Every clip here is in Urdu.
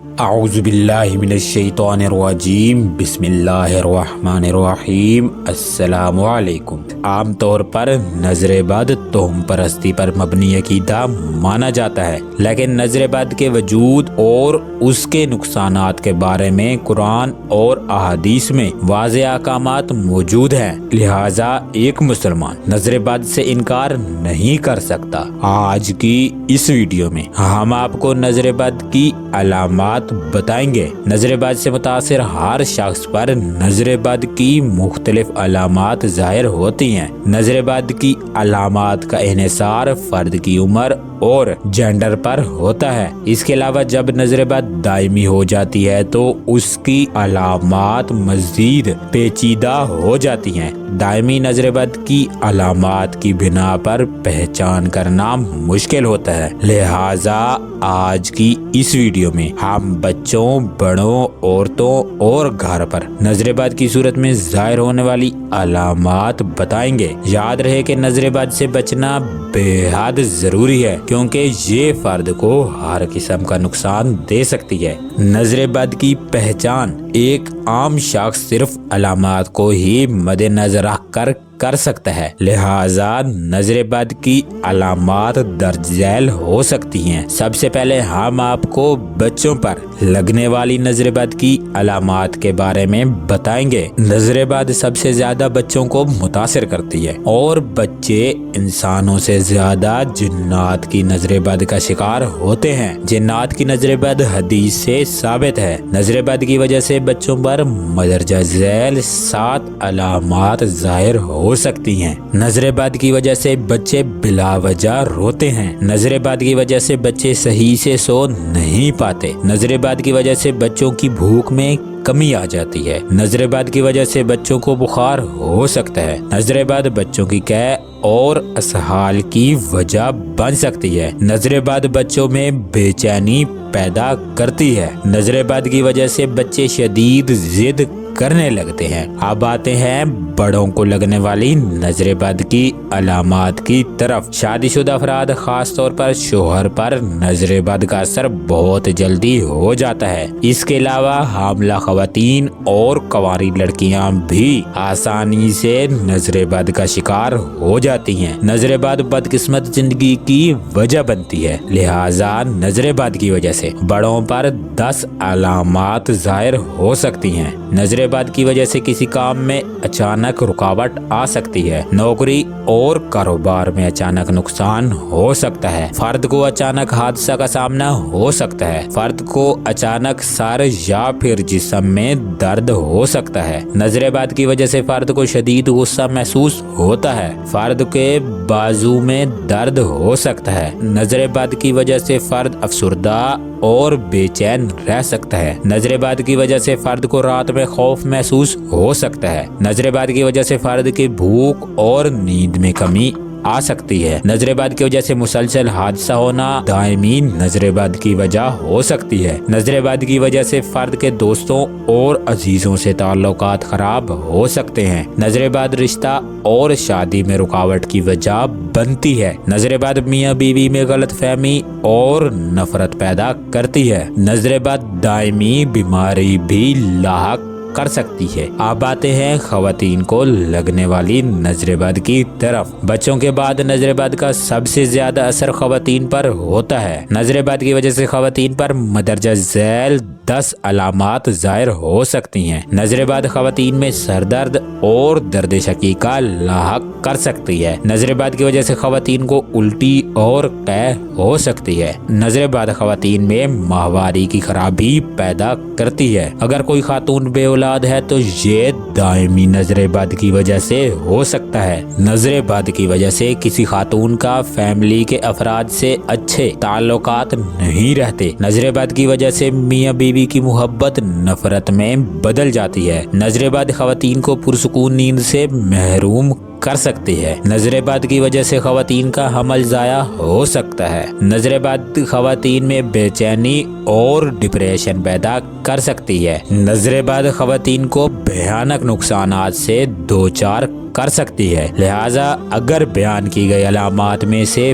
اعوذ باللہ من الشیطان الرجیم بسم اللہ الرحمن الرحیم۔ السلام علیکم۔ عام طور پر نظر بد توہم پرستی پر مبنی عقیدہ مانا جاتا ہے، لیکن نظر بد کے وجود اور اس کے نقصانات کے بارے میں قرآن اور احادیث میں واضح احکامات موجود ہیں، لہٰذا ایک مسلمان نظر بد سے انکار نہیں کر سکتا۔ آج کی اس ویڈیو میں ہم آپ کو نظر بد کی علامات بتائیں گے۔ نظر بد سے متاثر ہر شخص پر نظر بد کی مختلف علامات ظاہر ہوتی ہیں۔ نظر بد کی علامات کا انحصار فرد کی عمر اور جینڈر پر ہوتا ہے۔ اس کے علاوہ جب نظر بد دائمی ہو جاتی ہے تو اس کی علامات مزید پیچیدہ ہو جاتی ہیں۔ دائمی نظر بد کی علامات کی بنا پر پہچان کرنا مشکل ہوتا ہے، لہٰذا آج کی اس ویڈیو میں ہم بچوں، بڑوں، عورتوں اور گھر پر نظر بد کی صورت میں ظاہر ہونے والی علامات بتائیں گے۔ یاد رہے کہ نظر بد سے بچنا بے حد ضروری ہے، کیونکہ یہ فرد کو ہر قسم کا نقصان دے سکتی ہے۔ نظر بد کی پہچان ایک عام شخص صرف علامات کو ہی مد نظر رکھ کر سکتا ہے، لہٰذا نظر بد کی علامات درج ذیل ہو سکتی ہیں۔ سب سے پہلے ہم آپ کو بچوں پر لگنے والی نظر بد کی علامات کے بارے میں بتائیں گے۔ نظر بد سب سے زیادہ بچوں کو متاثر کرتی ہے اور بچے انسانوں سے زیادہ جنات کی نظر بد کا شکار ہوتے ہیں۔ جنات کی نظر بد حدیث سے ثابت ہے۔ نظر بد کی وجہ سے بچوں پر مندرجہ ذیل 7 علامات ظاہر ہو سکتی ہیں۔ نظر بد کی وجہ سے بچے بلا وجہ روتے ہیں۔ نظر بد کی وجہ سے بچے صحیح سے سو نہیں پاتے۔ نظر بد کی وجہ سے بچوں کی بھوک میں کمی آ جاتی ہے۔ نظر بد کی وجہ سے بچوں کو بخار ہو سکتا ہے۔ نظر بد بچوں کی قے اور اسہال کی وجہ بن سکتی ہے۔ نظر بد بچوں میں بے چینی پیدا کرتی ہے۔ نظر بد کی وجہ سے بچے شدید ضد کرنے لگتے ہیں۔ اب آتے ہیں بڑوں کو لگنے والی نظر بد کی علامات کی طرف۔ شادی شدہ افراد خاص طور پر شوہر پر نظر بد کا اثر بہت جلدی ہو جاتا ہے۔ اس کے علاوہ حاملہ خواتین اور کنواری لڑکیاں بھی آسانی سے نظر بد کا شکار ہو جاتی ہیں۔ نظر بد بدقسمت زندگی کی وجہ بنتی ہے، لہٰذا نظر بد کی وجہ سے بڑوں پر 10 علامات ظاہر ہو سکتی ہیں۔ نظر بد کی وجہ سے کسی کام میں اچانک رکاوٹ آ سکتی ہے۔ نوکری اور کاروبار میں اچانک نقصان ہو سکتا ہے۔ فرد کو اچانک حادثہ کا سامنا ہو سکتا ہے۔ فرد کو اچانک سر یا پھر جسم میں درد ہو سکتا ہے۔ نظر بد کی وجہ سے فرد کو شدید غصہ محسوس ہوتا ہے۔ فرد کے بازو میں درد ہو سکتا ہے۔ نظر بد کی وجہ سے فرد افسردہ اور بے چین رہ سکتا ہے۔ نظر بد کی وجہ سے فرد کو رات میں خوف محسوس ہو سکتا ہے۔ نظر بد کی وجہ سے فرد کی بھوک اور نیند میں کمی آ سکتی ہے۔ نظر بد کی وجہ سے مسلسل حادثہ ہونا دائمی نظر بد کی وجہ ہو سکتی ہے۔ نظر بد کی وجہ سے فرد کے دوستوں اور عزیزوں سے تعلقات خراب ہو سکتے ہیں۔ نظر بد رشتہ اور شادی میں رکاوٹ کی وجہ بنتی ہے۔ نظر بد میاں بیوی میں غلط فہمی اور نفرت پیدا کرتی ہے۔ نظر بد دائمی بیماری بھی لاحق کر سکتی ہے۔ اب آتے ہیں خواتین کو لگنے والی نظر بد کی طرف۔ بچوں کے بعد نظر بد کا سب سے زیادہ اثر خواتین پر ہوتا ہے۔ نظر بد کی وجہ سے خواتین پر مندرجہ ذیل 10 علامات ظاہر ہو سکتی ہیں۔ نظر بد خواتین میں سر درد اور درد شقیقہ لاحق کر سکتی ہے۔ نظر بد کی وجہ سے خواتین کو الٹی اور قے ہو سکتی ہے۔ نظر بد خواتین میں ماہواری کی خرابی پیدا کرتی ہے۔ اگر کوئی خاتون بے اولاد ہے تو یہ دائمی نظر بد کی وجہ سے ہو سکتا ہے۔ نظر بد کی وجہ سے کسی خاتون کا فیملی کے افراد سے اچھے تعلقات نہیں رہتے۔ نظر بد کی وجہ سے میاں بیوی کی محبت نفرت میں بدل جاتی ہے۔ نظر بد خواتین کو پرسکون نیند سے محروم کر سکتی ہے۔ نظر بد کی وجہ سے خواتین کا حمل ضائع ہو سکتا ہے۔ نظر بد خواتین میں بے چینی اور ڈپریشن پیدا کر سکتی ہے۔ نظر بد خواتین کو بھیانک نقصانات سے دوچار کر سکتی ہے، لہٰذا اگر بیان کی گئی علامات میں سے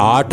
8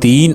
3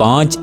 5